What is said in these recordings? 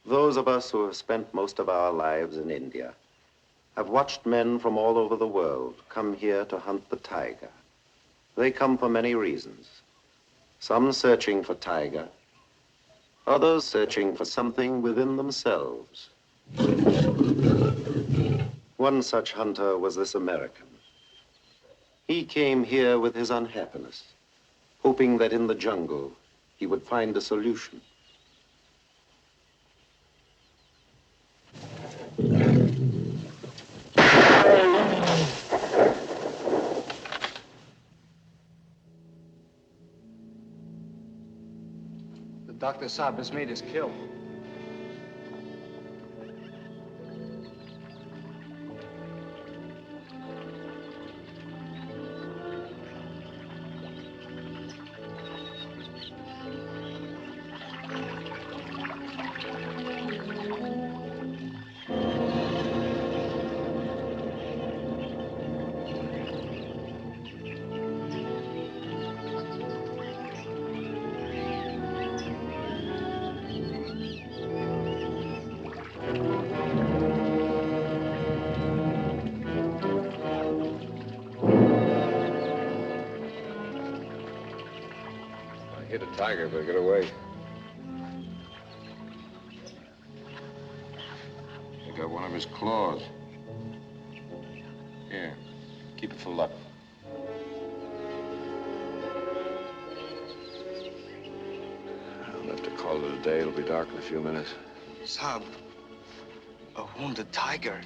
Those of us who have spent most of our lives in India have watched men from all over the world come here to hunt the tiger. They come for many reasons. Some searching for tiger, others searching for something within themselves. One such hunter was this American. He came here with his unhappiness, hoping that in the jungle he would find a solution. Dr. Saab has made his kill. Hit a tiger, but get away. I got one of his claws. Here, keep it for luck. I'll have to call it a day. It'll be dark in a few minutes. Saab, a wounded tiger.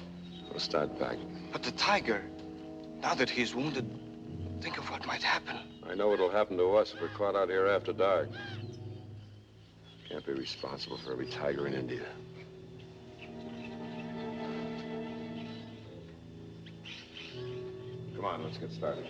We'll start back. But the tiger, now that he's wounded, think of what might happen. I know what'll happen to us if we're caught out here after dark. Can't be responsible for every tiger in India. Come on, let's get started.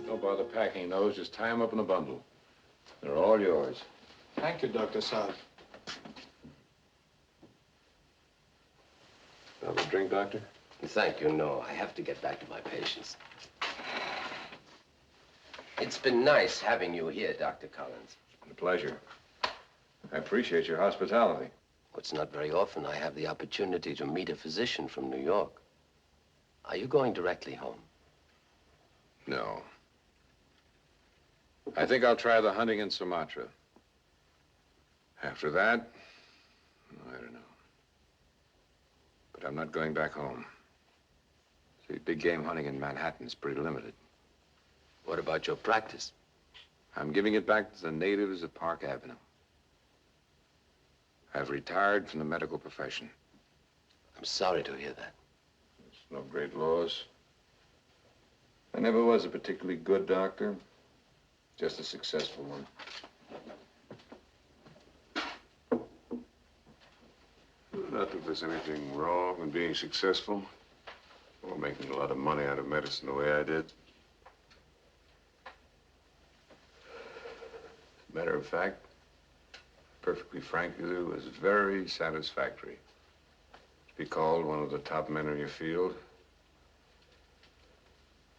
Don't bother packing those. Just tie them up in a bundle. They're all yours. Thank you, Dr. Saab. Have a drink, Doctor? Thank you, no. I have to get back to my patients. It's been nice having you here, Dr. Collins. A pleasure. I appreciate your hospitality. It's not very often I have the opportunity to meet a physician from New York. Are you going directly home? No. I think I'll try the hunting in Sumatra. After that, I don't know. But I'm not going back home. See, big game hunting in Manhattan is pretty limited. What about your practice? I'm giving it back to the natives of Park Avenue. I've retired from the medical profession. I'm sorry to hear that. It's no great loss. I never was a particularly good doctor, just a successful one. Not that there's anything wrong in being successful or making a lot of money out of medicine the way I did. As a matter of fact, perfectly frank with you, it was very satisfactory to be called one of the top men in your field.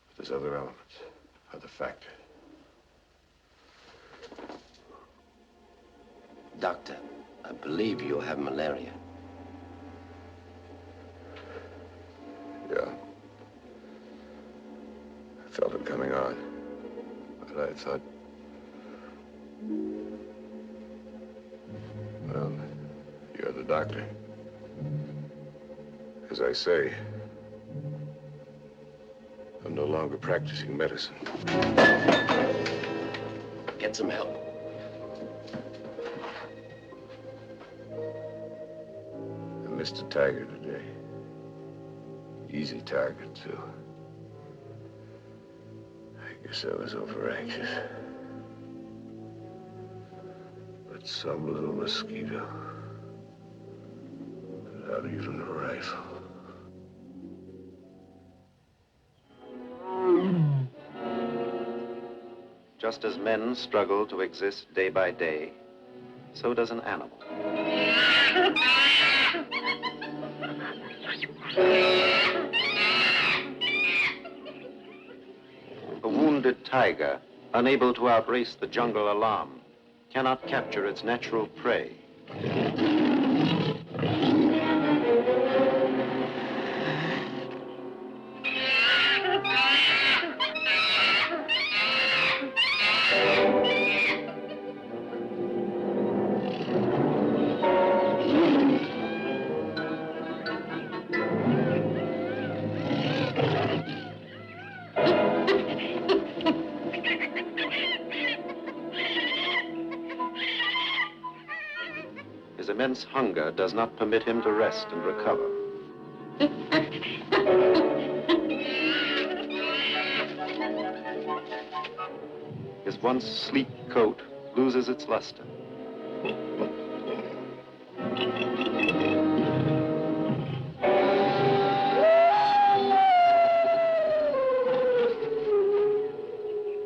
But there's other elements, other factors. Doctor, I believe you have malaria. Yeah. I felt it coming on. But I thought, well, you're the doctor. As I say, I'm no longer practicing medicine. Get some help. missed a tiger today. Easy target, too. I guess I was overanxious. But some little mosquito. Without even a rifle. Just as men struggle to exist day by day, so does an animal. A wounded tiger, unable to outrace the jungle alarm, cannot capture its natural prey. His immense hunger does not permit him to rest and recover. His once sleek coat loses its luster.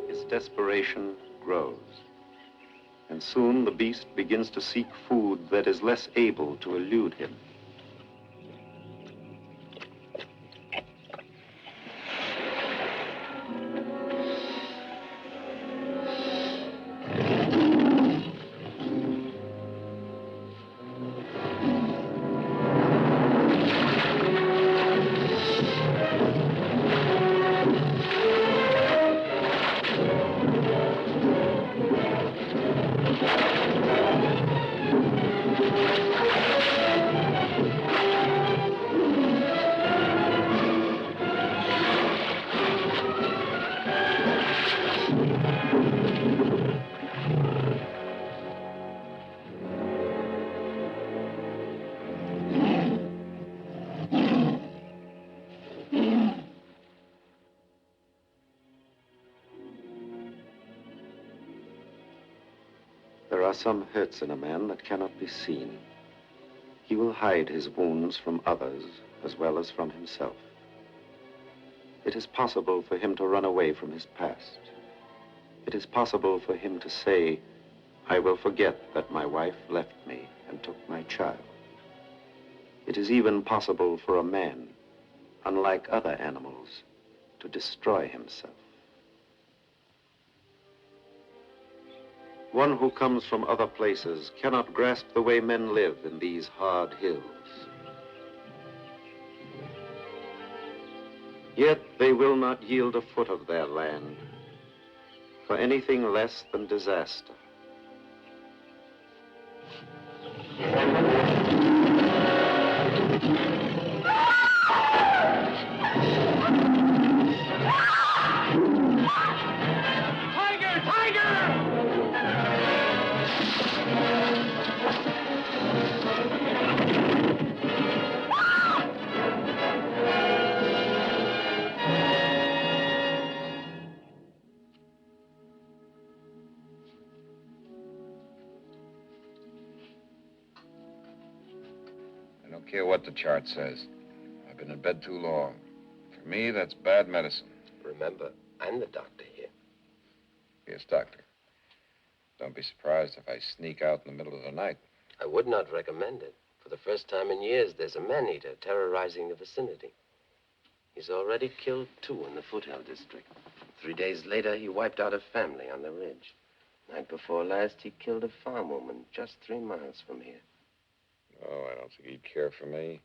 His desperation grows. And soon the beast begins to seek food that is less able to elude him. There are some hurts in a man that cannot be seen. He will hide his wounds from others as well as from himself. It is possible for him to run away from his past. It is possible for him to say, I will forget that my wife left me and took my child. It is even possible for a man, unlike other animals, to destroy himself. One who comes from other places cannot grasp the way men live in these hard hills. Yet they will not yield a foot of their land for anything less than disaster. I don't care what the chart says. I've been in bed too long. For me, that's bad medicine. Remember, I'm the doctor here. Yes, doctor. Don't be surprised if I sneak out in the middle of the night. I would not recommend it. For the first time in years, there's a man-eater terrorizing the vicinity. He's already killed 2 in the foothill district. 3 days later, he wiped out a family on the ridge. Night before last, he killed a farm woman just 3 miles from here. Oh, I don't think he'd care for me.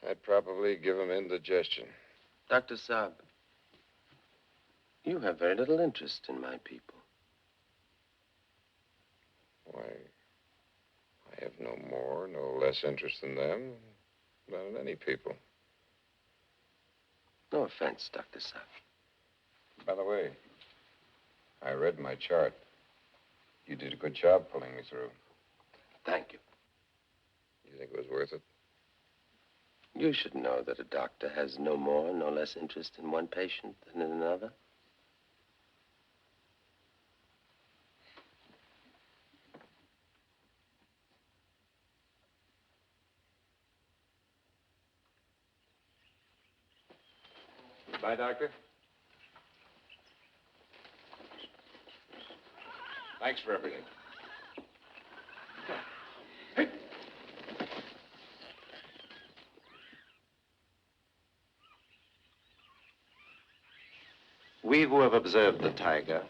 I'd probably give him indigestion. Dr. Saab, you have very little interest in my people. Why, I have no more, no less interest in them than in any people. No offense, Dr. Saab. By the way, I read my chart. You did a good job pulling me through. Thank you. You think it was worth it. You should know that a doctor has no more, no less interest in one patient than in another. Bye, Doctor. Thanks for everything. We who have observed the tiger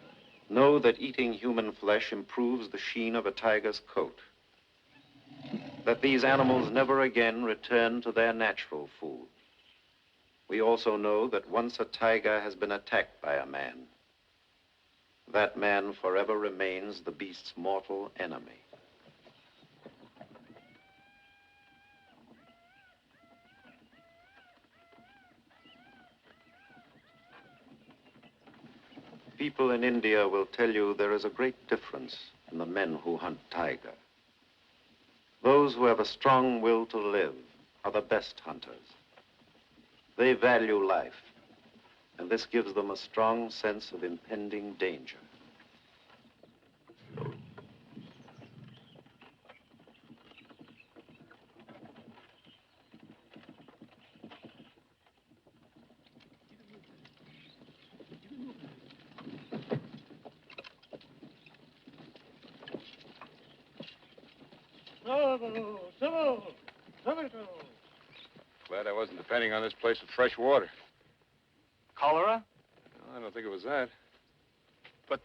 know that eating human flesh improves the sheen of a tiger's coat, that these animals never again return to their natural food. We also know that once a tiger has been attacked by a man, that man forever remains the beast's mortal enemy. People in India will tell you there is a great difference in the men who hunt tiger. Those who have a strong will to live are the best hunters. They value life, and this gives them a strong sense of impending danger. Glad I wasn't depending on this place for fresh water. Cholera? No, I don't think it was that. But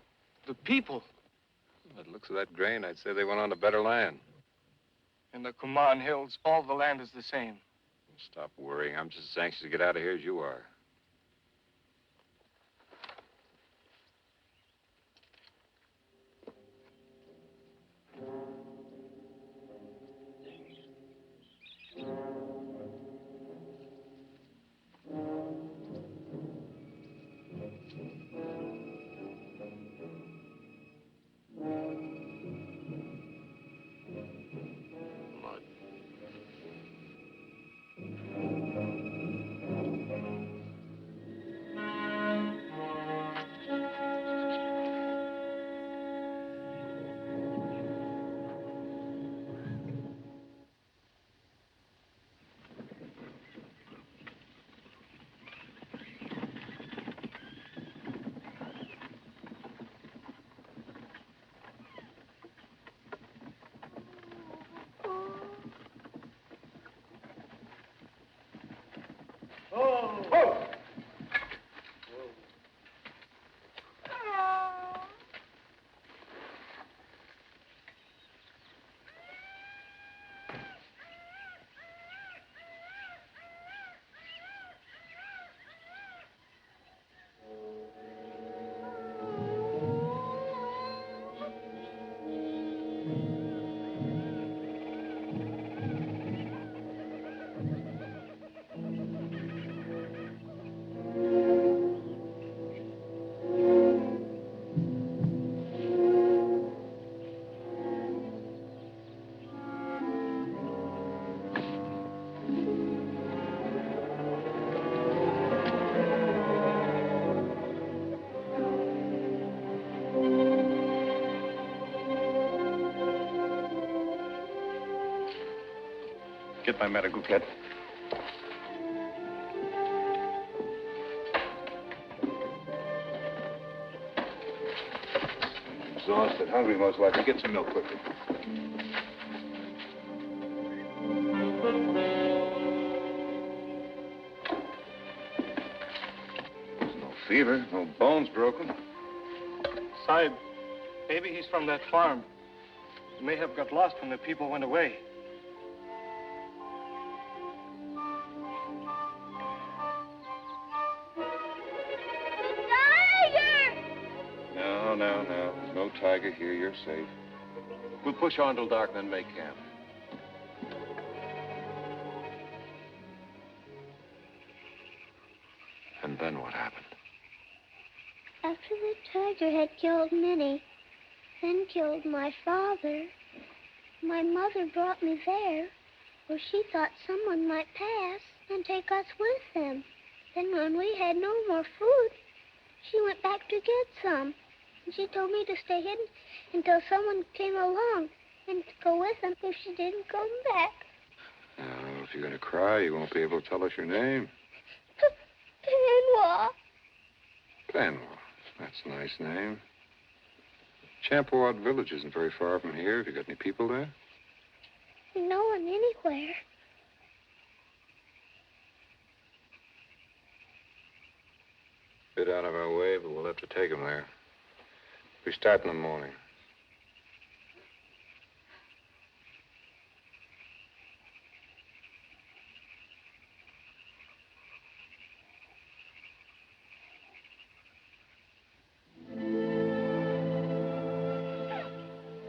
the people By the looks of that grain, I'd say they went on to better land. in the Kumaon Hills, all the land is the same. Stop worrying. I'm just as anxious to get out of here as you are. Get my medical kit. Exhausted, hungry most likely. Get some milk quickly. There's no fever, no bones broken. Sahib, maybe he's from that farm. He may have got lost when the people went away. No. There's no tiger here. You're safe. We'll push on till dark, then make camp. And then what happened? After the tiger had killed Minnie, then killed my father, my mother brought me there. Well, she thought someone might pass and take us with them. Then when we had no more food, she went back to get some. And she told me to stay hidden until someone came along and to go with them if she didn't come back. Now, if you're going to cry, you won't be able to tell us your name. Benoit. Benoit. That's a nice name. Champawat Village isn't very far from here. Have you got any people there? No one anywhere. Bit out of our way, but we'll have to take them there. We start in the morning.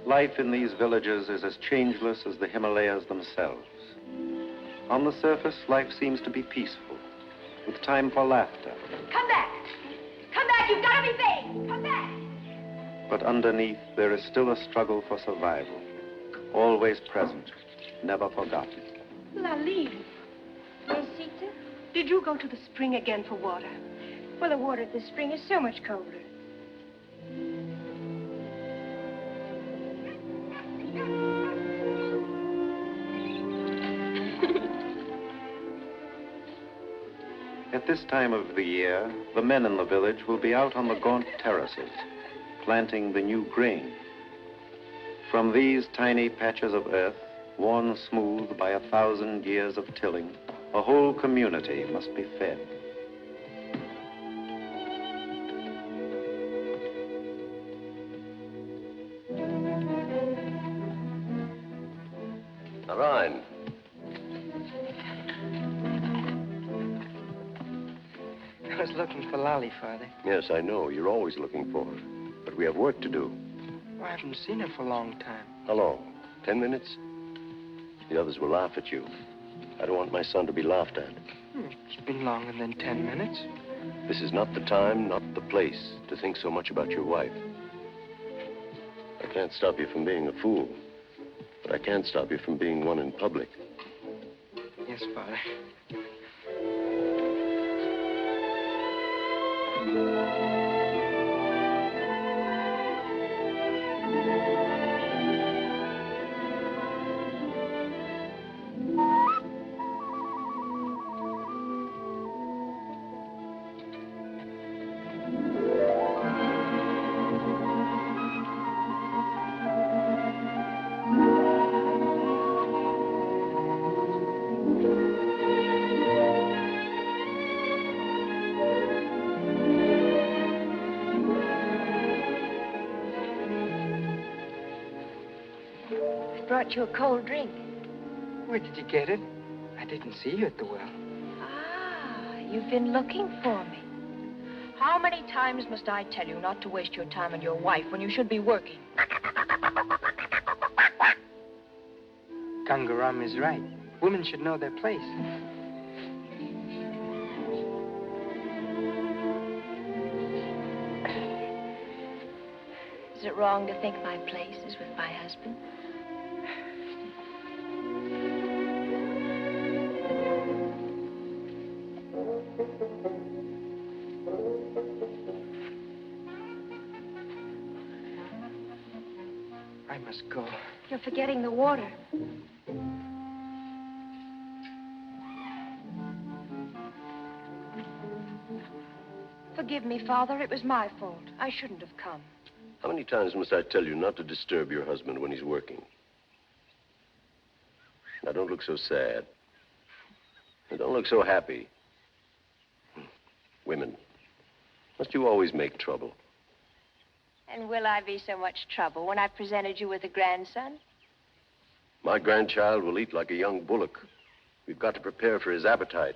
Life in these villages is as changeless as the Himalayas themselves. On the surface, life seems to be peaceful, with time for laughter. Come back! Come back! You've got to be vain! Come back! But underneath, there is still a struggle for survival, always present, never forgotten. Lali. Yes, Sita? Did you go to the spring again for water? Well, the water at the spring is so much colder. At this time of the year, the men in the village will be out on the gaunt terraces, planting the new grain. From these tiny patches of earth, worn smooth by 1,000 years of tilling, a whole community must be fed. Narayan. I was looking for Lolly, Father. Yes, I know. You're always looking for her. But we have work to do. Well, I haven't seen her for a long time. How long? 10 minutes? The others will laugh at you. I don't want my son to be laughed at. It's been longer than 10 minutes. This is not the time, not the place to think so much about your wife. I can't stop you from being a fool, but I can stop you from being one in public. Yes, Father. Brought you a cold drink. Where did you get it? I didn't see you at the well. Ah, you've been looking for me. How many times must I tell you not to waste your time on your wife when you should be working? Gangaram is right. Women should know their place. Is it wrong to think my place is with my husband? I must go. You're forgetting the water. Forgive me, Father. It was my fault. I shouldn't have come. How many times must I tell you not to disturb your husband when he's working? Now, don't look so sad. And don't look so happy. Women, must you always make trouble? And will I be so much trouble when I presented you with a grandson? My grandchild will eat like a young bullock. We've got to prepare for his appetite.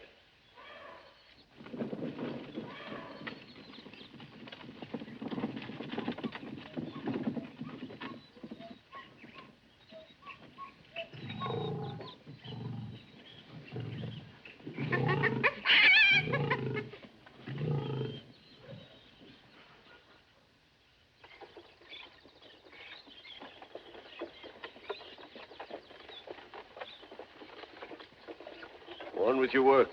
Go on with your work.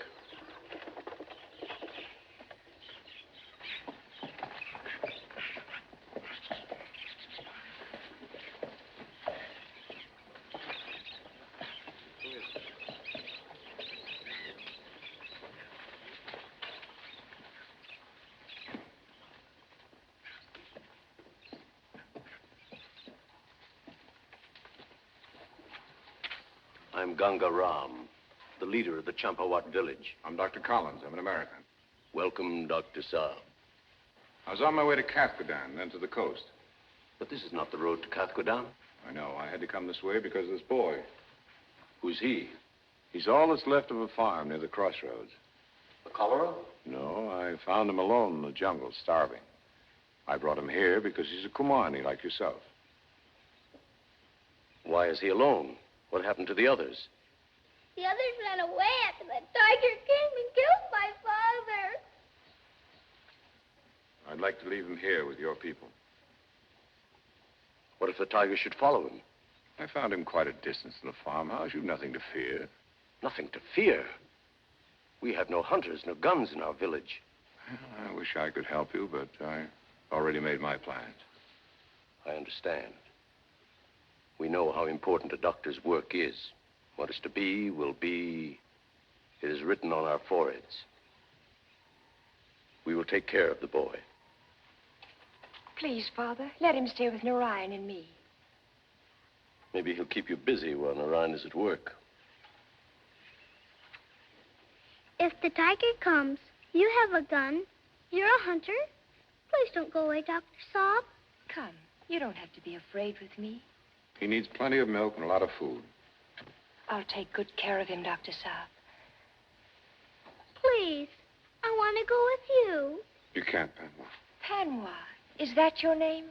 I'm Ganga Ram, the leader of the Champawat village. I'm Dr. Collins. I'm an American. Welcome, Dr. Saab. I was on my way to Kathmandu, then to the coast. But this is not the road to Kathmandu. I know. I had to come this way because of this boy. Who's he? He's all that's left of a farm near the crossroads. The cholera? No, I found him alone in the jungle, starving. I brought him here because he's a Kumaon like yourself. Why is he alone? What happened to the others? The others ran away after the tiger came and killed my father. I'd like to leave him here with your people. What if the tiger should follow him? I found him quite a distance from the farmhouse. You've nothing to fear. Nothing to fear. We have no hunters, no guns in our village. Well, I wish I could help you, but I already made my plans. I understand. We know how important a doctor's work is. What is to be, will be. It is written on our foreheads. We will take care of the boy. Please, Father, let him stay with Narayan and me. Maybe he'll keep you busy while Narayan is at work. If the tiger comes, you have a gun. You're a hunter. Please don't go away, Dr. Saab. Come, you don't have to be afraid with me. He needs plenty of milk and a lot of food. I'll take good care of him, Dr. Saab. Please, I want to go with you. You can't, Panwa. Panwa, is that your name?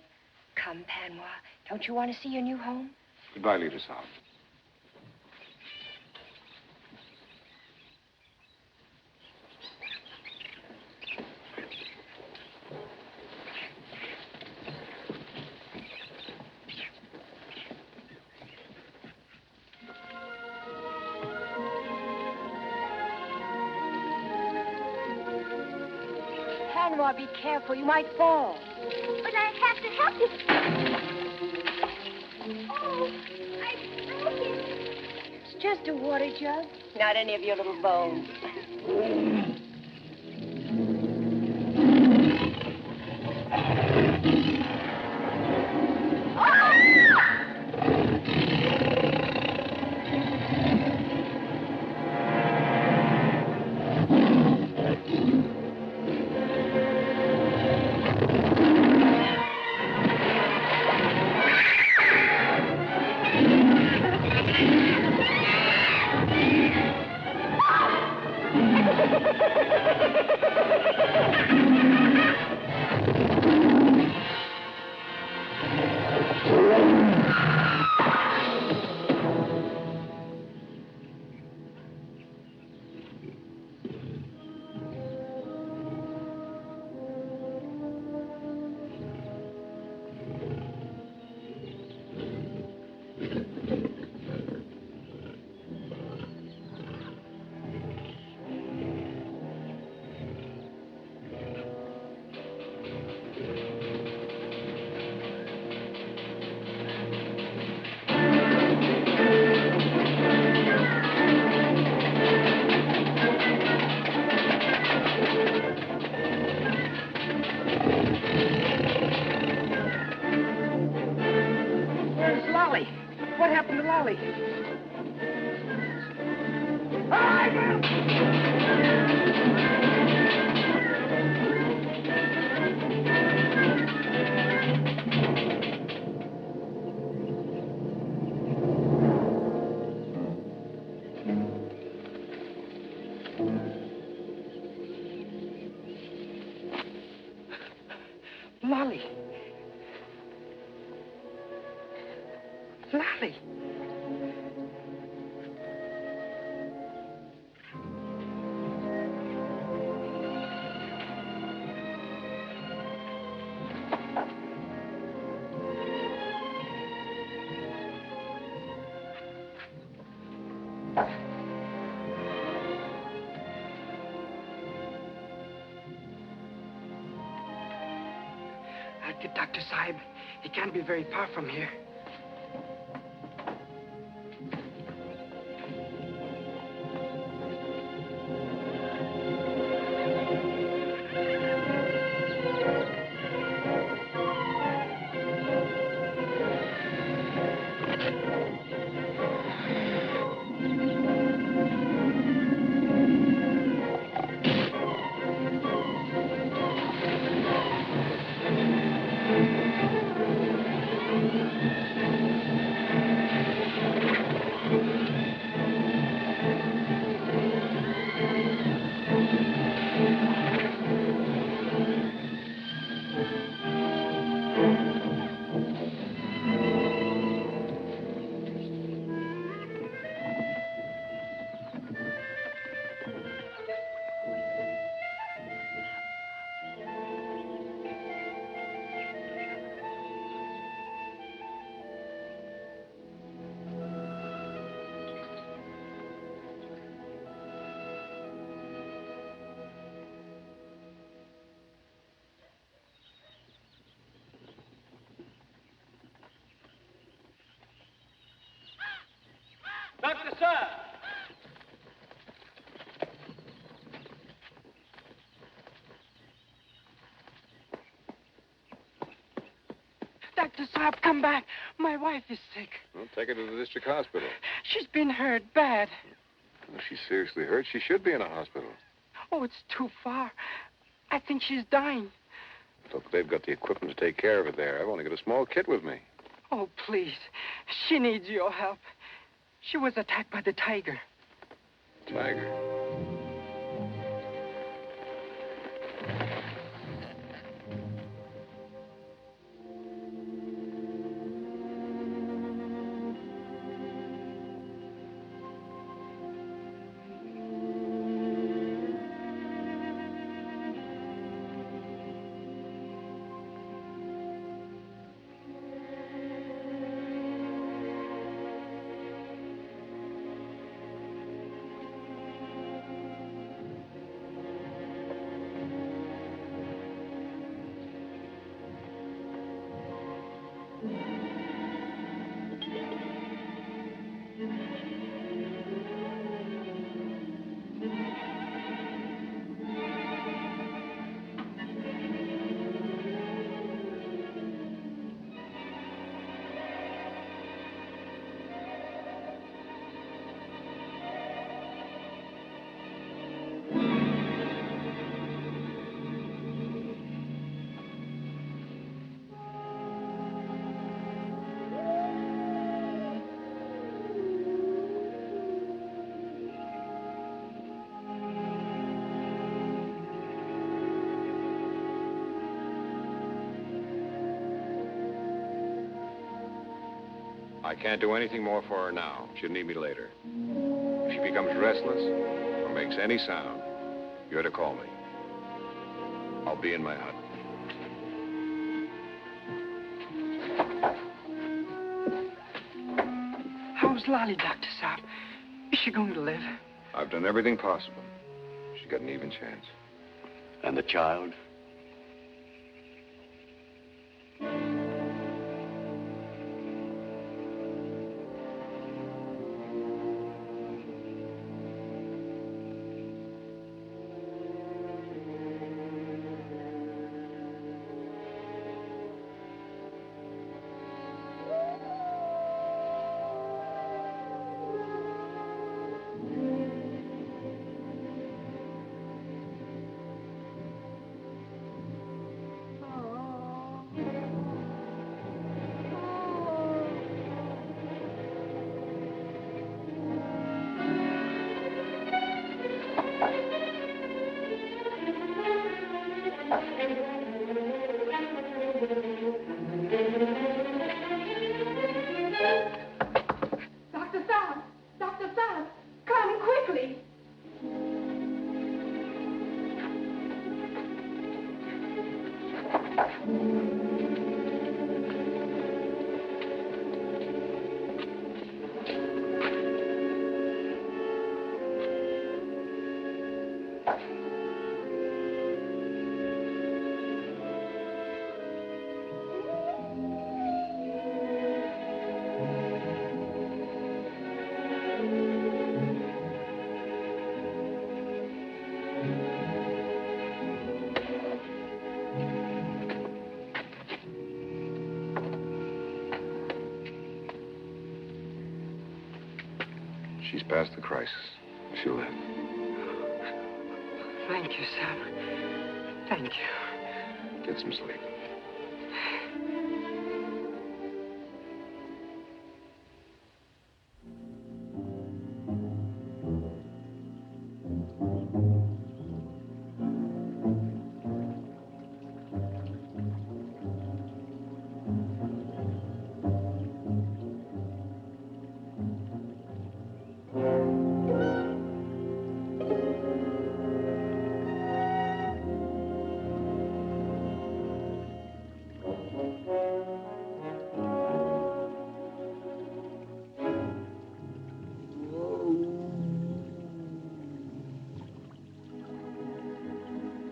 Come, Panwa, don't you want to see your new home? Goodbye, Leader Saab. Panwa, be careful, you might fall. But I have to help you. Oh, I broke it. It's just a water jug, not any of your little bones. What happened to Lolly? Lolly. Lolly. detective, Dr. Saib. He can't be very far from here. Dr. Saab! Dr. Saab, come back. My wife is sick. Well, take her to the district hospital. She's been hurt bad. If she's seriously hurt, she should be in a hospital. Oh, it's too far. I think she's dying. Look, they've got the equipment to take care of her there. I've only got a small kit with me. Oh, please. She needs your help. She was attacked by the tiger. Tiger. I can't do anything more for her now. She'll need me later. If she becomes restless or makes any sound, you're to call me. I'll be in my hut. How's Lolly, Dr. Saab? Is she going to live? I've done everything possible. She's got an even chance. And the child? Dr. Saab! Dr. Saab! Come quickly! she's past the crisis. She'll live. Thank you, Sam. Thank you. Get some sleep.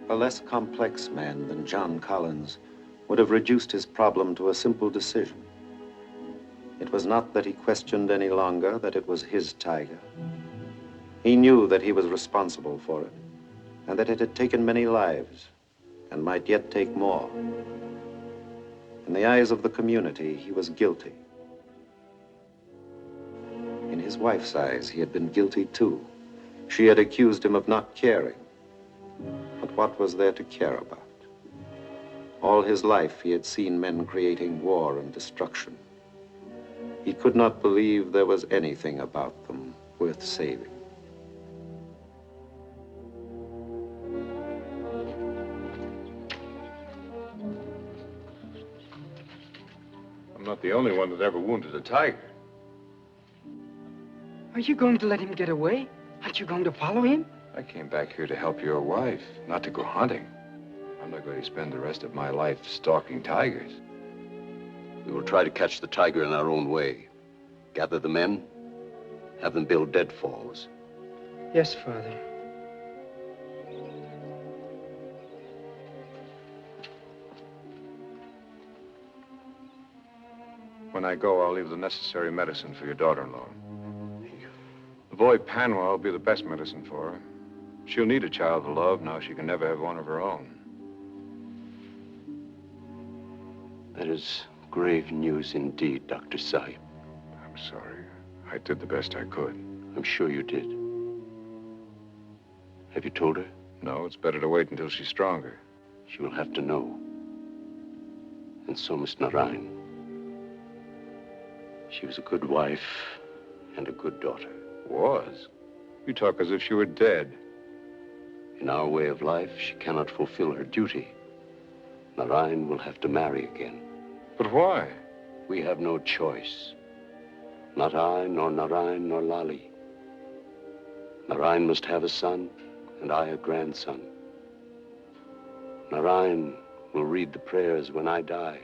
A less complex man than John Collins would have reduced his problem to a simple decision. It was not that he questioned any longer that it was his tiger. He knew that he was responsible for it, and that it had taken many lives, and might yet take more. In the eyes of the community, he was guilty. In his wife's eyes, he had been guilty too. She had accused him of not caring. But what was there to care about? All his life, he had seen men creating war and destruction. He could not believe there was anything about them worth saving. I'm not the only one that ever wounded a tiger. Are you going to let him get away? Aren't you going to follow him? I came back here to help your wife, not to go hunting. I'm not going to spend the rest of my life stalking tigers. We will try to catch the tiger in our own way. Gather the men, have them build deadfalls. Yes, Father. When I go, I'll leave the necessary medicine for your daughter-in-law. The boy Panwa will be the best medicine for her. She'll need a child to love now she can never have one of her own. That is grave news indeed, Dr. Saib. I'm sorry. I did the best I could. I'm sure you did. Have you told her? No, it's better to wait until she's stronger. She will have to know. And so must Narayan. She was a good wife and a good daughter. Was? You talk as if she were dead. In our way of life, she cannot fulfill her duty. Narayan will have to marry again. But why? We have no choice. Not I, nor Narayan, nor Lali. Narayan must have a son, and I a grandson. Narayan will read the prayers when I die,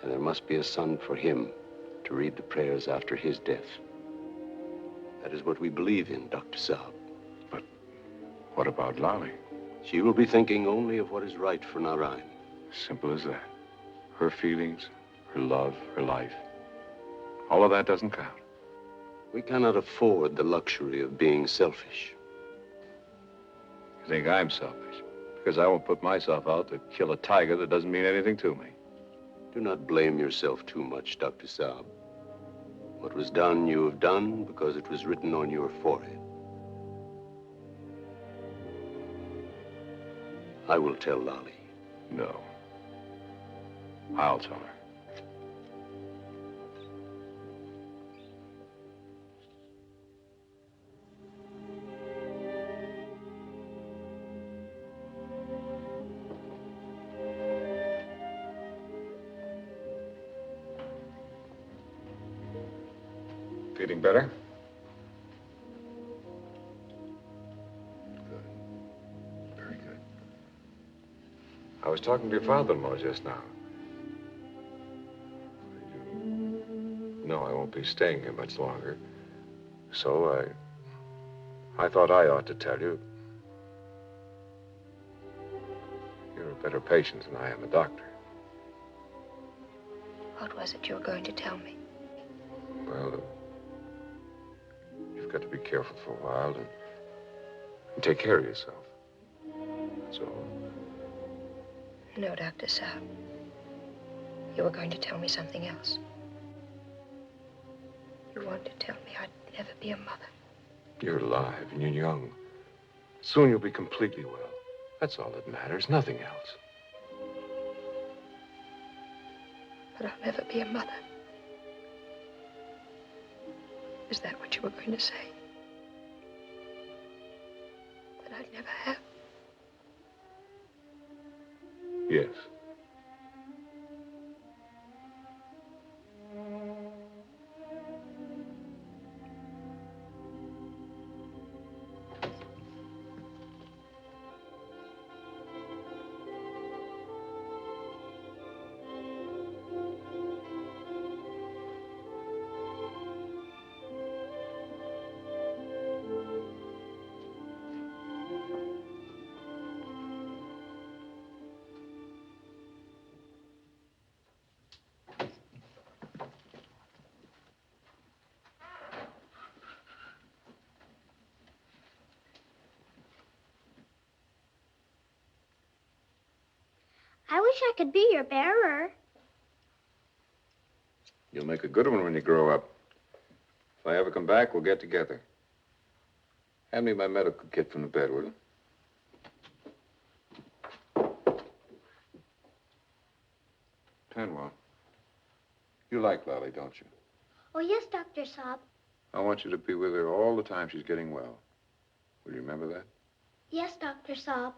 and there must be a son for him to read the prayers after his death. That is what we believe in, Dr. Saab. But what about Lali? She will be thinking only of what is right for Narayan. Simple as that. Her feelings, her love, her life. All of that doesn't count. We cannot afford the luxury of being selfish. You think I'm selfish? Because I won't put myself out to kill a tiger that doesn't mean anything to me. Do not blame yourself too much, Dr. Saab. What was done, you have done because it was written on your forehead. I will tell Lali. No. I'll tell her. Feeling better? Good. Very good. I was talking to your father-in-law just now. No, I won't be staying here much longer. So I thought I ought to tell you. You're a better patient than I am a doctor. What was it you were going to tell me? Well, you've got to be careful for a while and take care of yourself. That's all. No, Dr. Saab. You were going to tell me something else. You wanted to tell me I'd never be a mother. You're alive and you're young. Soon you'll be completely well. That's all that matters, nothing else. But I'll never be a mother. Is that what you were going to say? That I'd never have? Yes. I wish I could be your bearer. You'll make a good one when you grow up. If I ever come back, we'll get together. Hand me my medical kit from the bed, will you? Penwell, you like Lolly, don't you? Oh, yes, Dr. Saab. I want you to be with her all the time she's getting well. Will you remember that? Yes, Dr. Saab.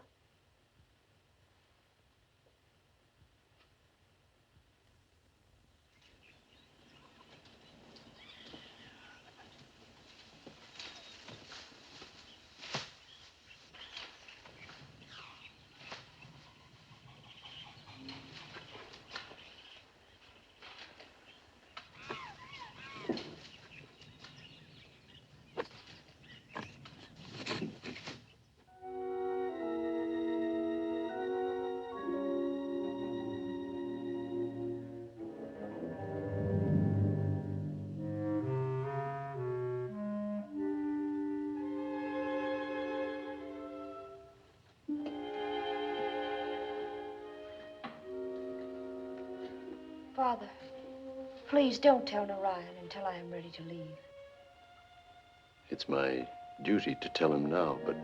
Father, please don't tell Narayan until I am ready to leave. It's my duty to tell him now, but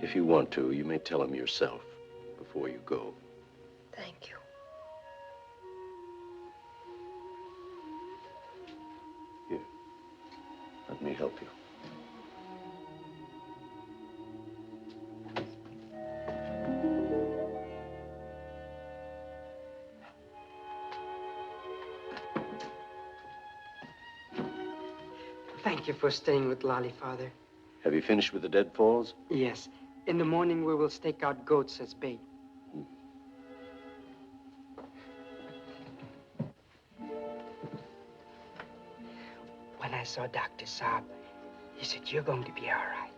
if you want to, you may tell him yourself before you go. Thank you. Here, let me help you. Thank you for staying with Lolly, Father. Have you finished with the deadfalls? Yes. In the morning, we will stake out goats as bait. When I saw Dr. Saab, he said, you're going to be all right.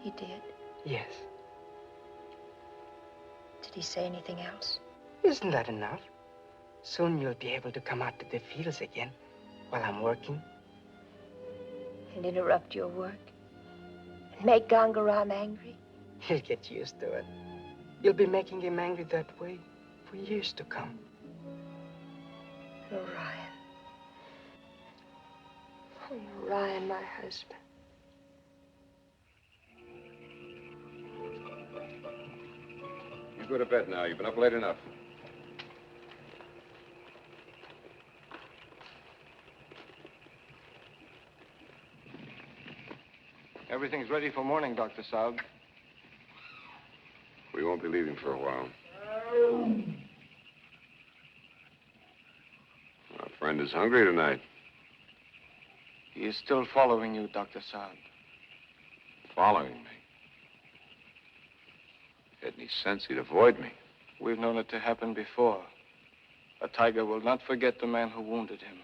He did? Yes. Did he say anything else? Isn't that enough? Soon you'll be able to come out to the fields again while I'm working. And interrupt your work? And make Gangaram angry? He'll get used to it. You'll be making him angry that way for years to come. Narayan. Oh, Narayan, my husband. You go to bed now. You've been up late enough. Everything's ready for morning, Dr. Saab. We won't be leaving for a while. Our friend is hungry tonight. He is still following you, Dr. Saab. Following me. If he had any sense, he'd avoid me. We've known it to happen before. A tiger will not forget the man who wounded him.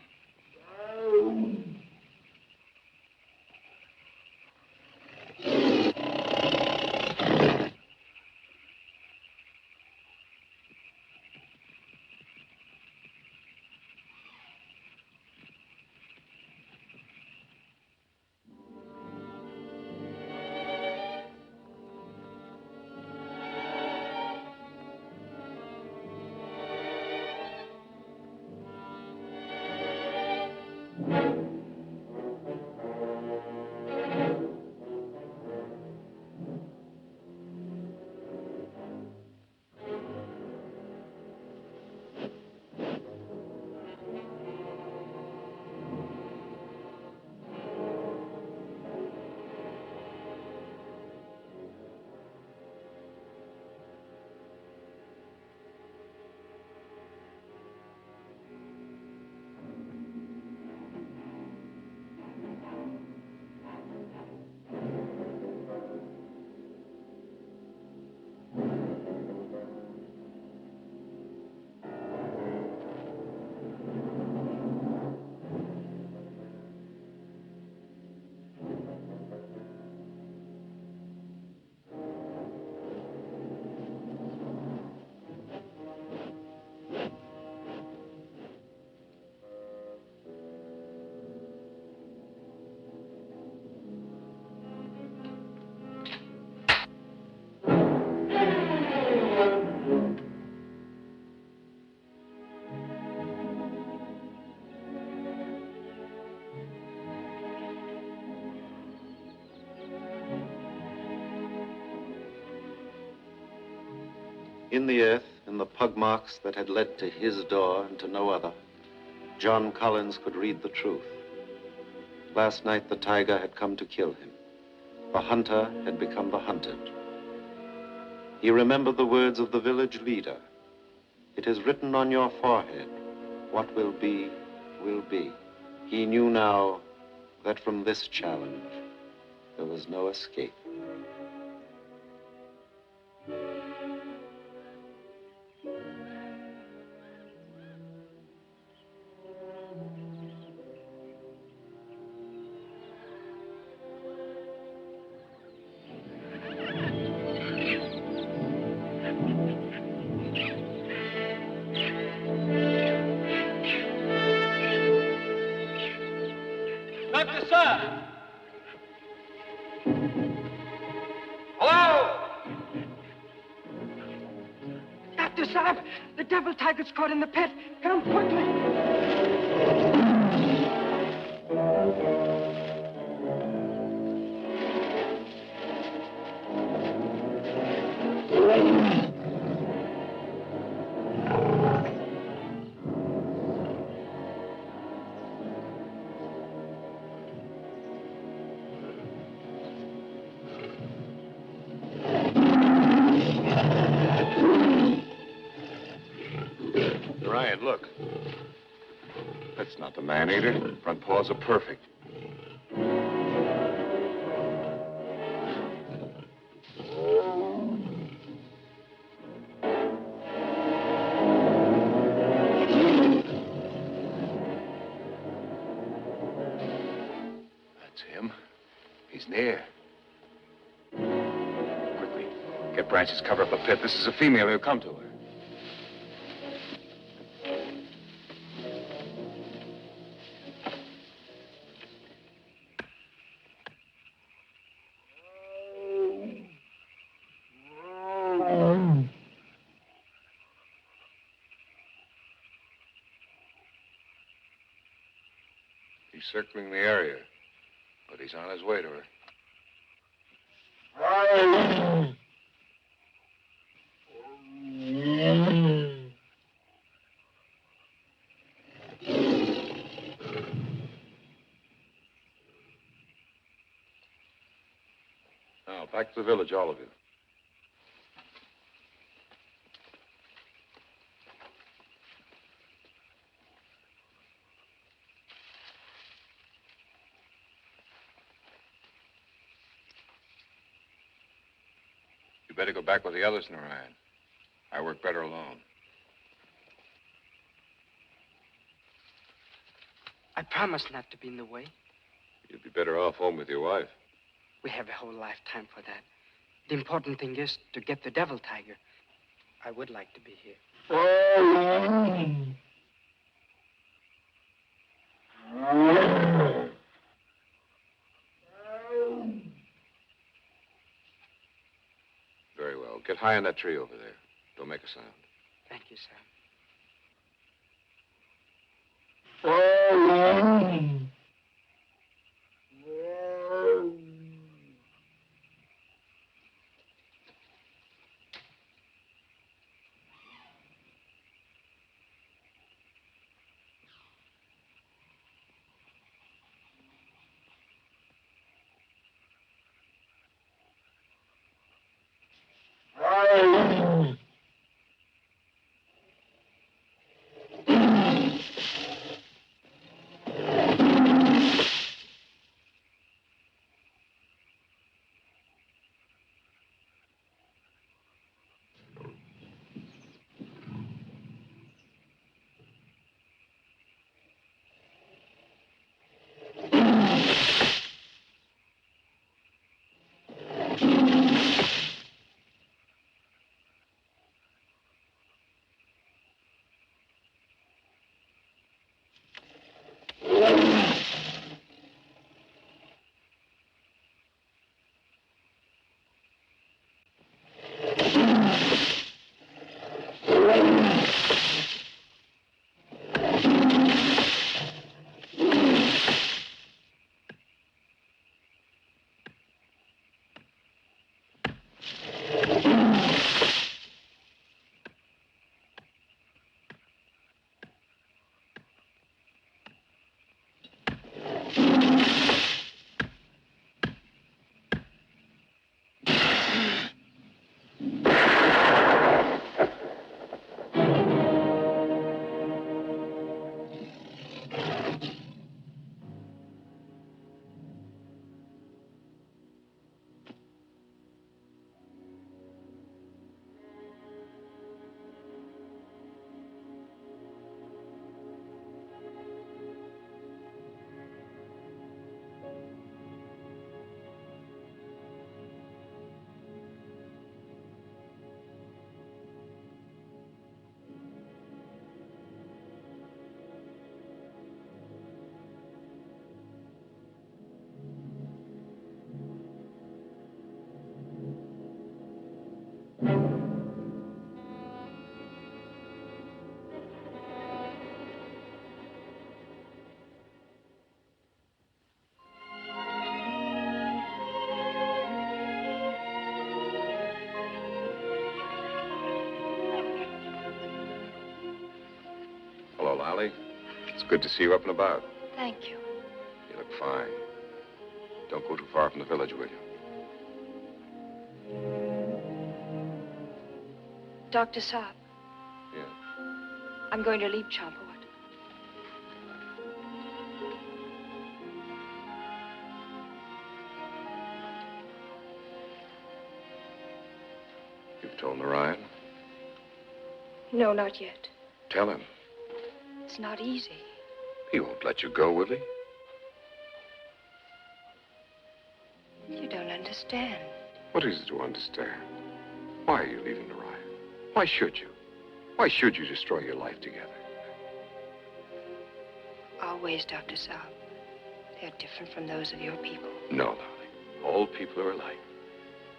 In the earth, in the pug marks that had led to his door and to no other, John Collins could read the truth. Last night, the tiger had come to kill him. The hunter had become the hunted. He remembered the words of the village leader. It is written on your forehead, what will be, will be. He knew now that from this challenge, there was no escape. Doctor, sir! Hello! Dr. Saab, the devil tiger's caught in the pit. Come quickly. Ryan, look. That's not the man-eater. Front paws are perfect. That's him. He's near. Quickly, get branches, cover up the pit. This is a female. He'll come to her. He's circling the area, but he's on his way to her. Now, back to the village, all of you. You better go back with the others, Narayan. I work better alone. I promise not to be in the way. You'd be better off home with your wife. We have a whole lifetime for that. The important thing is to get the devil tiger. I would like to be here. Very well. Get high in that tree over there. Don't make a sound. Thank you, sir. Lolly. It's good to see you up and about. Thank you. You look fine. Don't go too far from the village, will you? Dr. Saab. Yeah. I'm going to leave Champort. You've told Narayan? No, not yet. Tell him. It's not easy. He won't let you go, will he? You don't understand. What is it to understand? Why are you leaving Narayan? Why should you? Why should you destroy your life together? Our ways, Dr. Saab, they're different from those of your people. No, Lolly. All people are alike.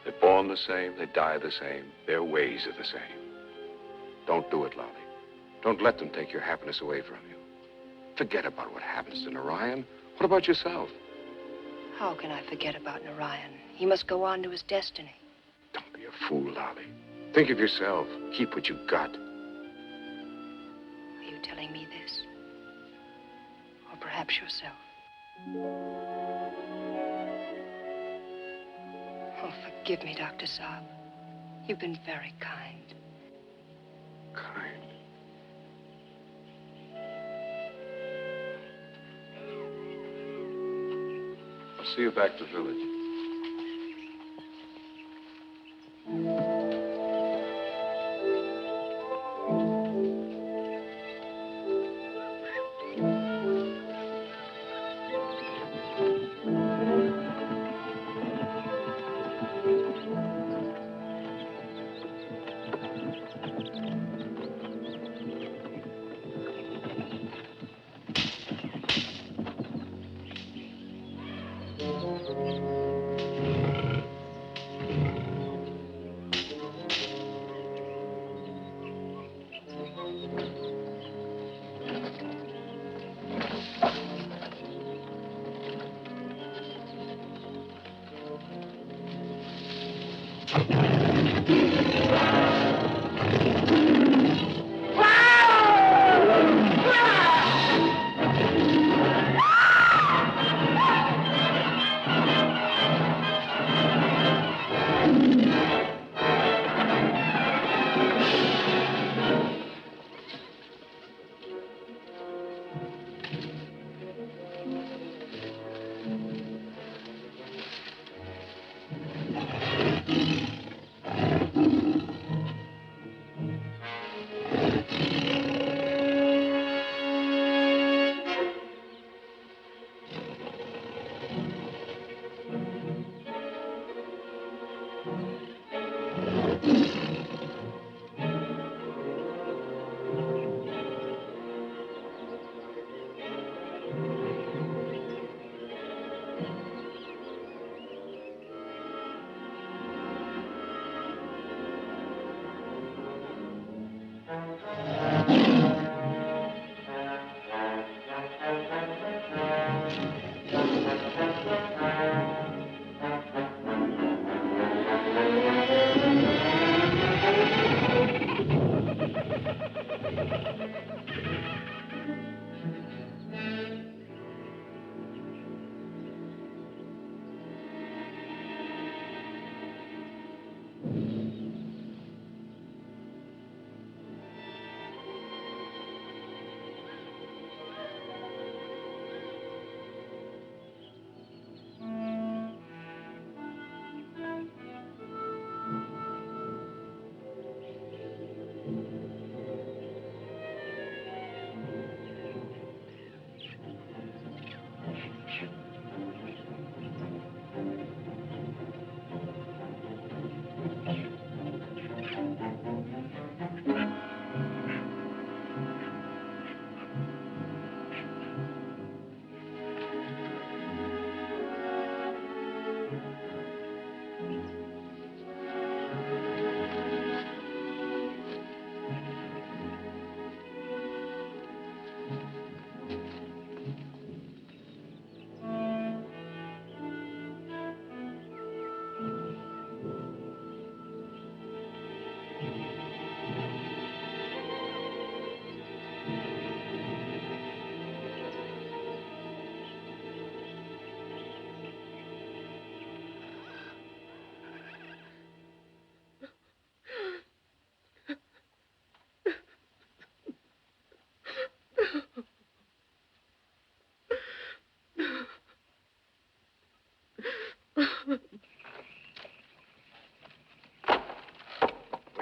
They're born the same, they die the same. Their ways are the same. Don't do it, Lolly. Don't let them take your happiness away from you. Forget about what happens to Narayan. What about yourself? How can I forget about Narayan? He must go on to his destiny. Don't be a fool, Lolly. Think of yourself. Keep what you've got. Are you telling me this? Or perhaps yourself? Oh, forgive me, Dr. Saab. You've been very kind. Kind. I'll see you back to the village.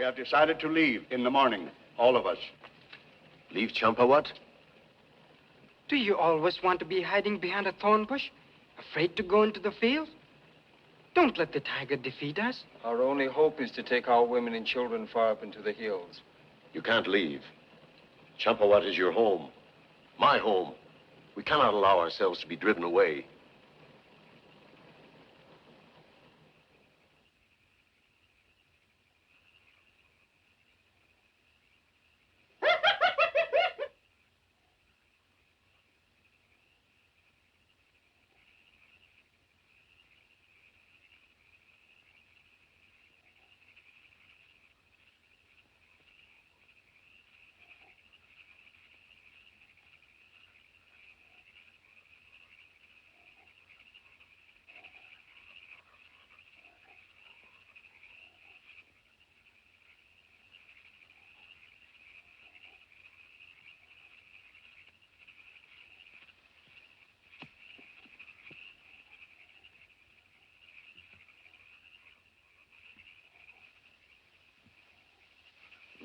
have decided to leave in the morning, all of us. Leave Champawat? Do you always want to be hiding behind a thorn bush? Afraid to go into the field? Don't let the tiger defeat us. Our only hope is to take our women and children far up into the hills. You can't leave. Champawat is your home. My home. We cannot allow ourselves to be driven away.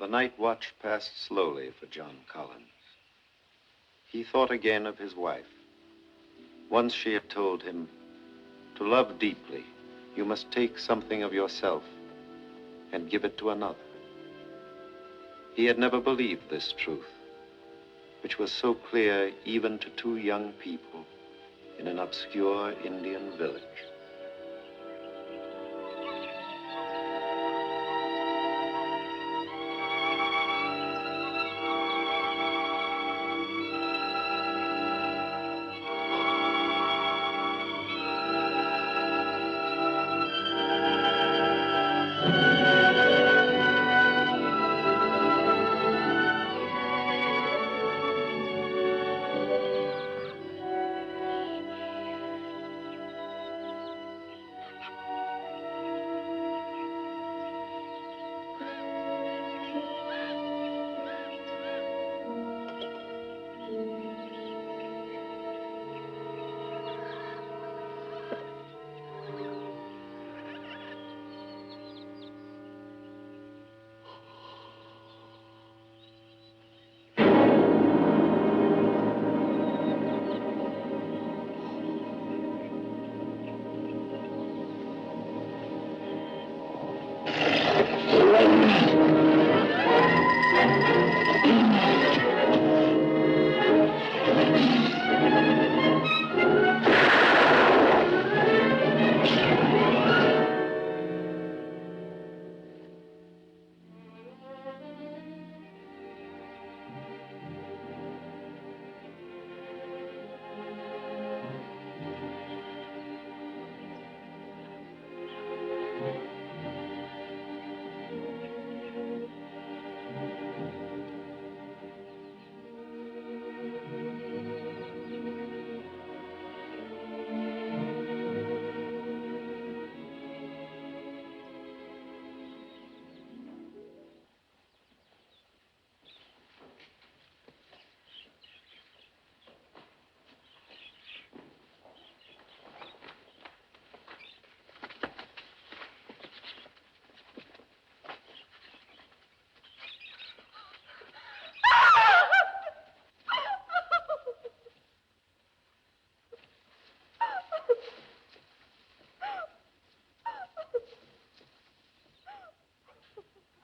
The night watch passed slowly for John Collins. He thought again of his wife. Once she had told him, to love deeply, you must take something of yourself and give it to another. He had never believed this truth, which was so clear even to two young people in an obscure Indian village.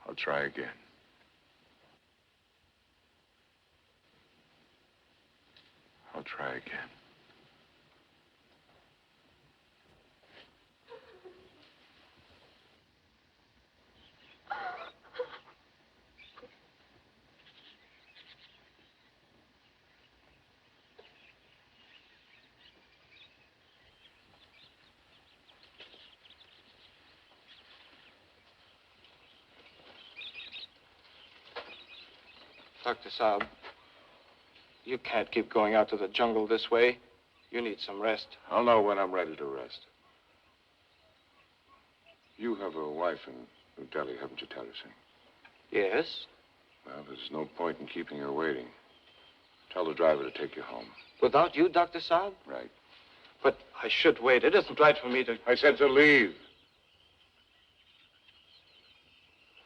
I'll try again. I'll try again. Dr. Saab, you can't keep going out to the jungle this way. You need some rest. I'll know when I'm ready to rest. You have a wife in New Delhi, haven't you, Terracing? Yes? Well, there's no point in keeping her waiting. Tell the driver to take you home. Without you, Dr. Saab? Right. But I should wait. It isn't right for me to... I said to leave.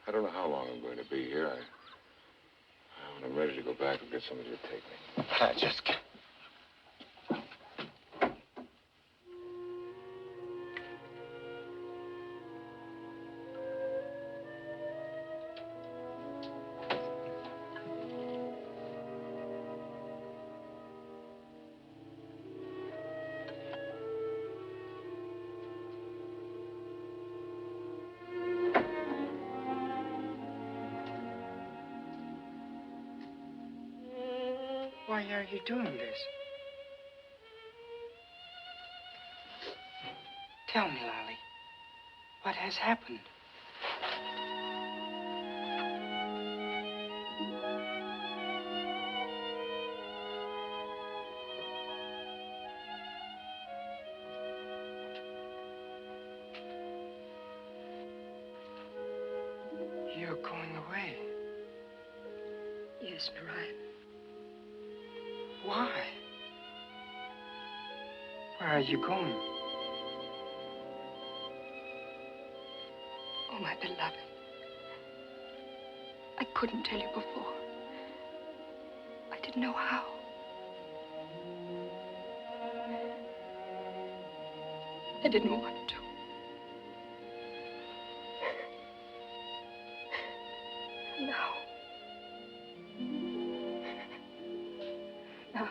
I don't know how long I'm going to be here. When I'm ready to go back, I'll get somebody to take me. I just can't. Why are you doing this? Tell me, Lolly, what has happened? You're going away. Yes, Narayan. Why? Where are you going? Oh, my beloved. I couldn't tell you before. I didn't know how. I didn't want to. Now. Now.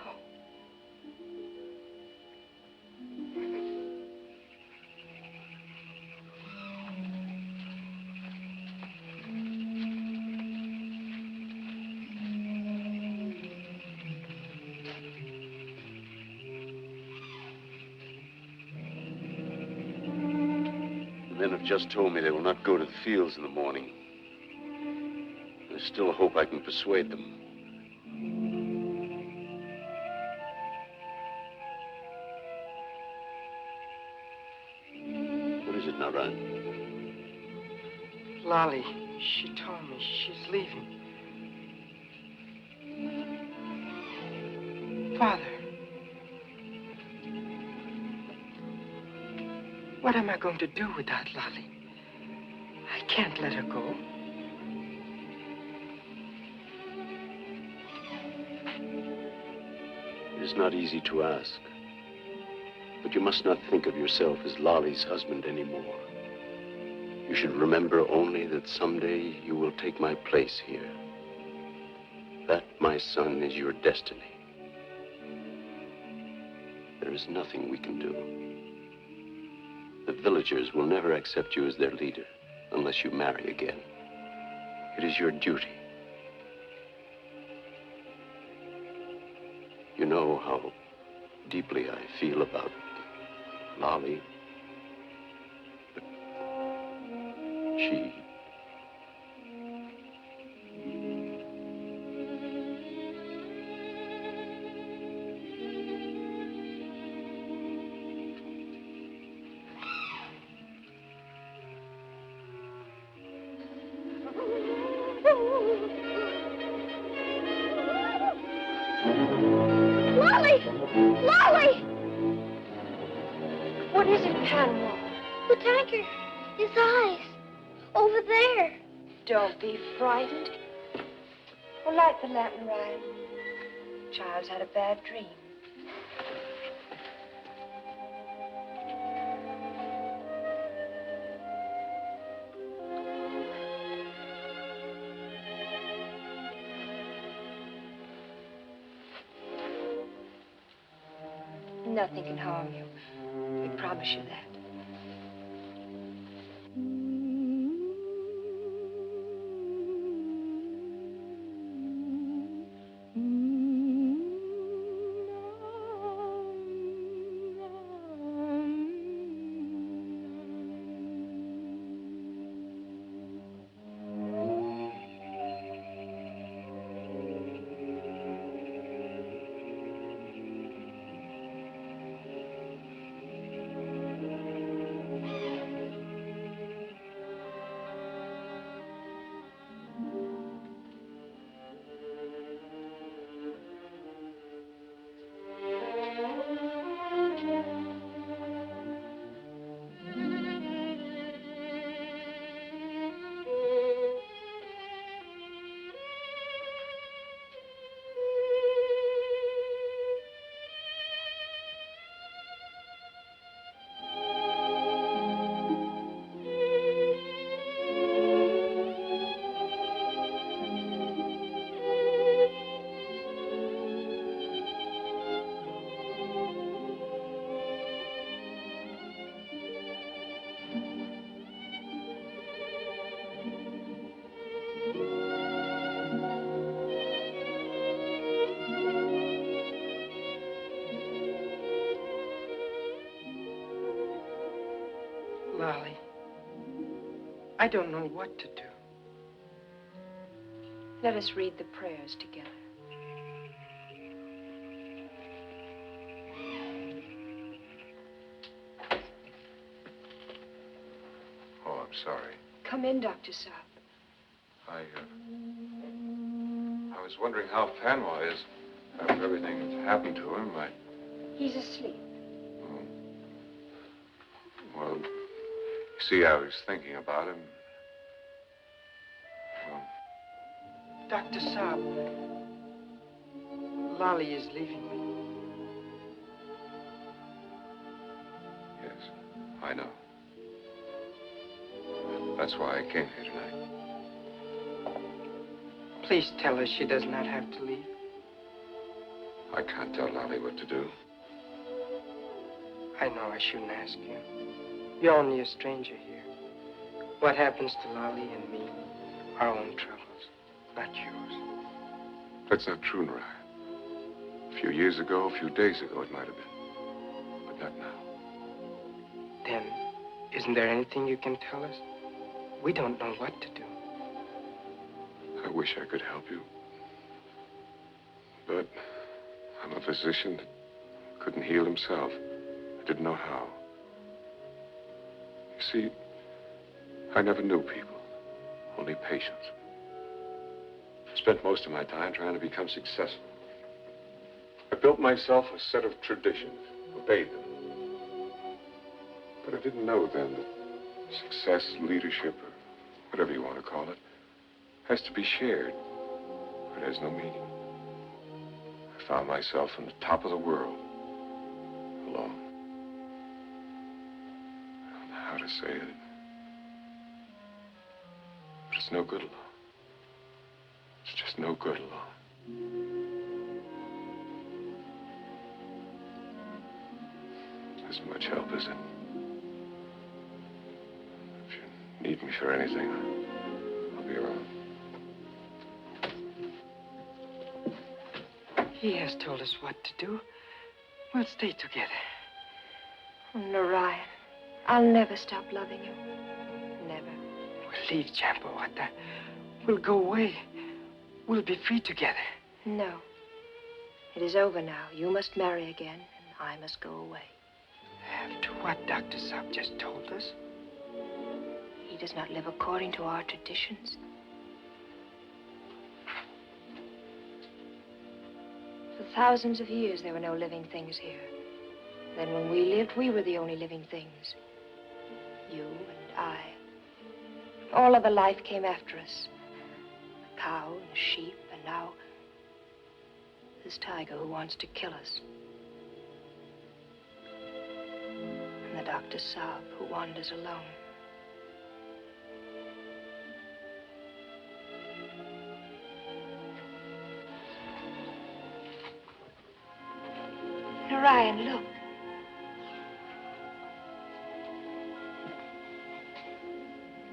The men have just told me they will not go to the fields in the morning. There's still a hope I can persuade them. What is it, Narayan? Lolly, she told me she's leaving. Father. What am I going to do without Lolly? I can't let her go. It is not easy to ask. But you must not think of yourself as Lolly's husband anymore. You should remember only that someday you will take my place here. That, my son, is your destiny. There is nothing we can do. The villagers will never accept you as their leader unless you marry again. It is your duty. You know how deeply I feel about Lolly. But she... Lolly! What is it, Panwell? The tiger. His eyes. Over there. Don't be frightened. Well, light the lamp, Narayan. Child's had a bad dream. Nothing can harm you. We promise you that. Lolly, I don't know what to do. Let us read the prayers together. Oh, I'm sorry. Come in, Dr. Saab. I was wondering how Panwa is after everything that's happened to him. He's asleep. Well, you see, I was thinking about him. Well, Dr. Saab, Lolly is leaving me. yes, I know. That's why I came here tonight. Please tell her she does not have to leave. I can't tell Lolly what to do. I know I shouldn't ask you. You're only a stranger here. What happens to Lolly and me, our own troubles, not yours. That's not true, Nariah. A few years ago, a few days ago, it might have been. But not now. Then, isn't there anything you can tell us? We don't know what to do. I wish I could help you. But I'm a physician that couldn't heal himself. I didn't know how. You see, I never knew people, only patients. I spent most of my time trying to become successful. I built myself a set of traditions, obeyed them. But I didn't know then that success, leadership, or whatever you want to call it, has to be shared, or it has no meaning. I found myself on the top of the world, alone. I don't know how to say it, but it's no good alone. It's just no good alone. As much help as it. If you need me for anything, I'll be around. He has told us what to do. We'll stay together. Oh, Narayan, I'll never stop loving you. Never. We'll leave Champawata. We'll go away. We'll be free together. No. It is over now. You must marry again, and I must go away. After what Dr. Saab just told us? He does not live according to our traditions. For thousands of years, there were no living things here. Then when we lived, we were the only living things. You and I. All other life came after us. A cow and a sheep, and now this tiger who wants to kill us. And the Dr. Saab who wanders alone. Narayan, look.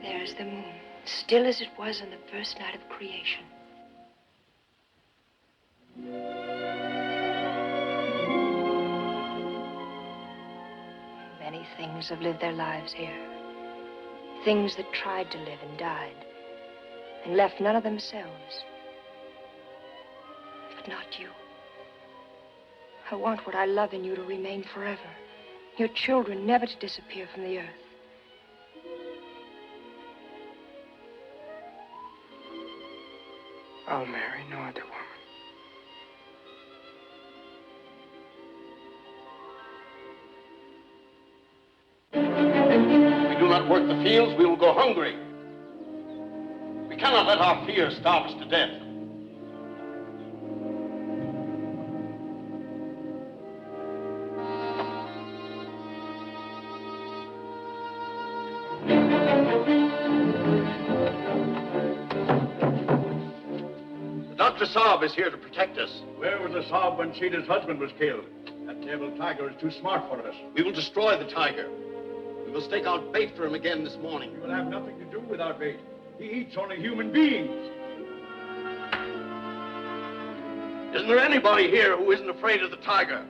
There's the moon, still as it was on the first night of creation. Many things have lived their lives here. Things that tried to live and died, and left none of themselves. But not you. I want what I love in you to remain forever. Your children never to disappear from the earth. I'll marry no other woman. If we do not work the fields, we will go hungry. We cannot let our fear starve us to death. Dr. Saab is here to protect us. Where was the Saab when Sheeta's husband was killed? That devil tiger is too smart for us. We will destroy the tiger. We will stake out bait for him again this morning. He will have nothing to do with our bait. He eats only human beings. Isn't there anybody here who isn't afraid of the tiger?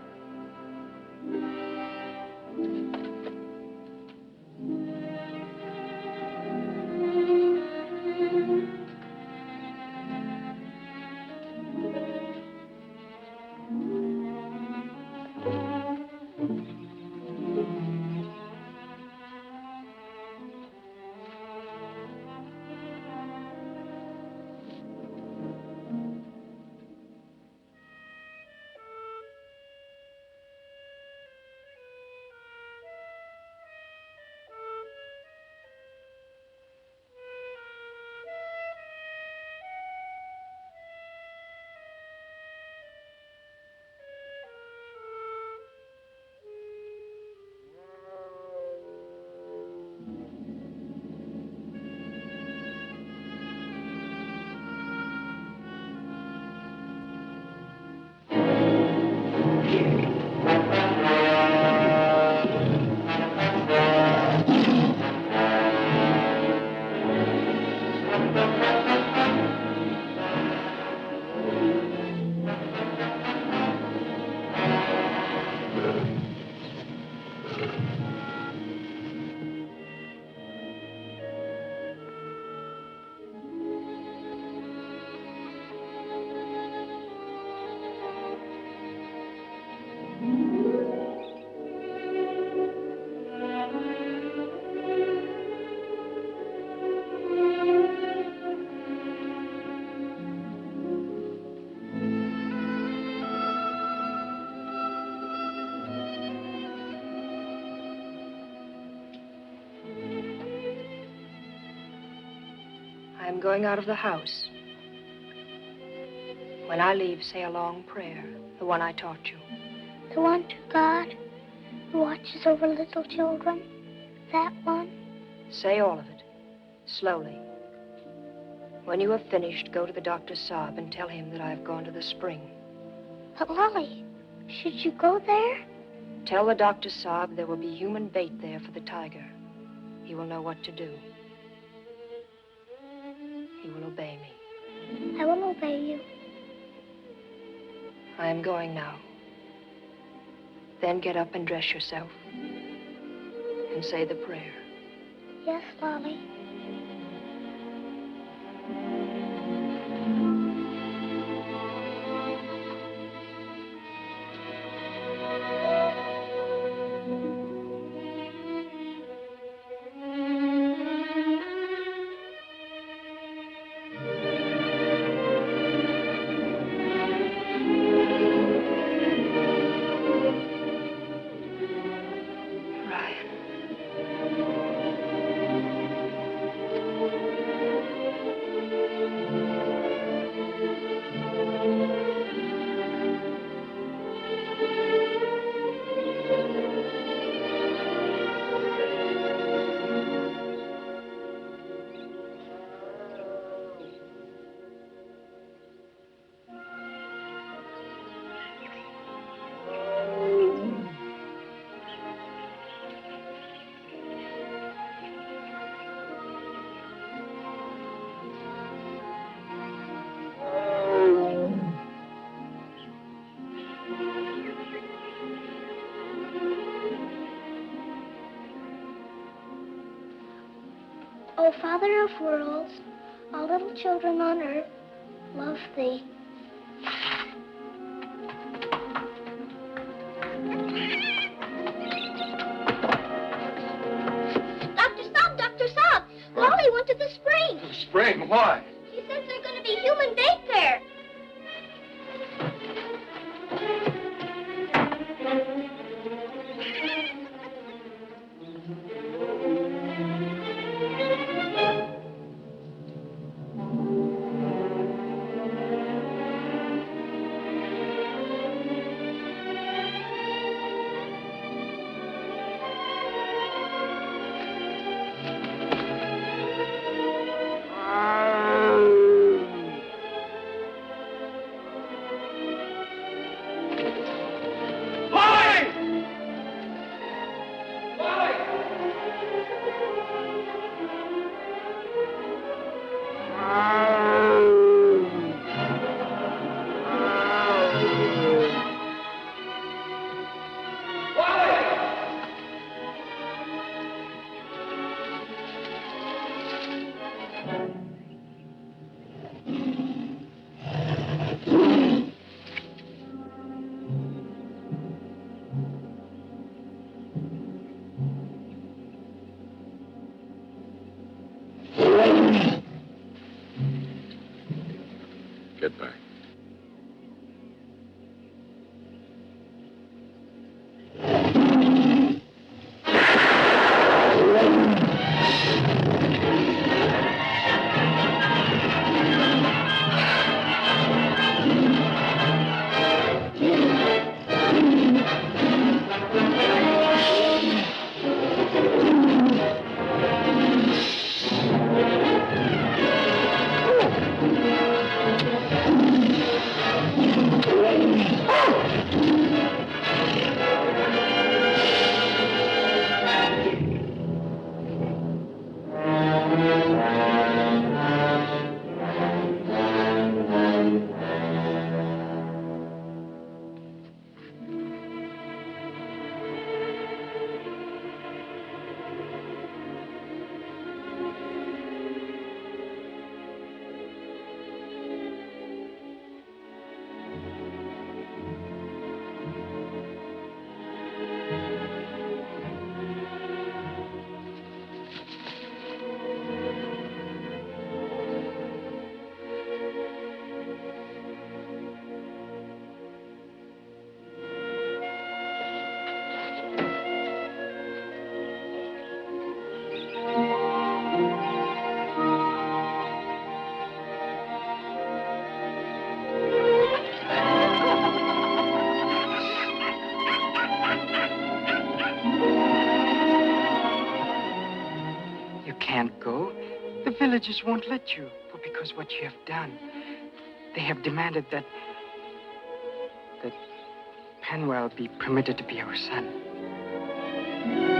I'm going out of the house. When I leave, say a long prayer, the one I taught you. The one to God who watches over little children. That one. Say all of it, slowly. When you have finished, go to the Dr. Saab and tell him that I've gone to the spring. But, Lolly, should you go there? Tell the Dr. Saab there will be human bait there for the tiger. He will know what to do. He will obey me. I will obey you. I am going now. Then get up and dress yourself. And say the prayer. Yes, Lolly. O Father of worlds, all little children on earth love thee. Dr. Saab, Lolly went to the spring. The spring? Why? She says there's going to be human bait there. Get back. You can't go. The villagers won't let you. But because what you have done, they have demanded that Penwell be permitted to be our son.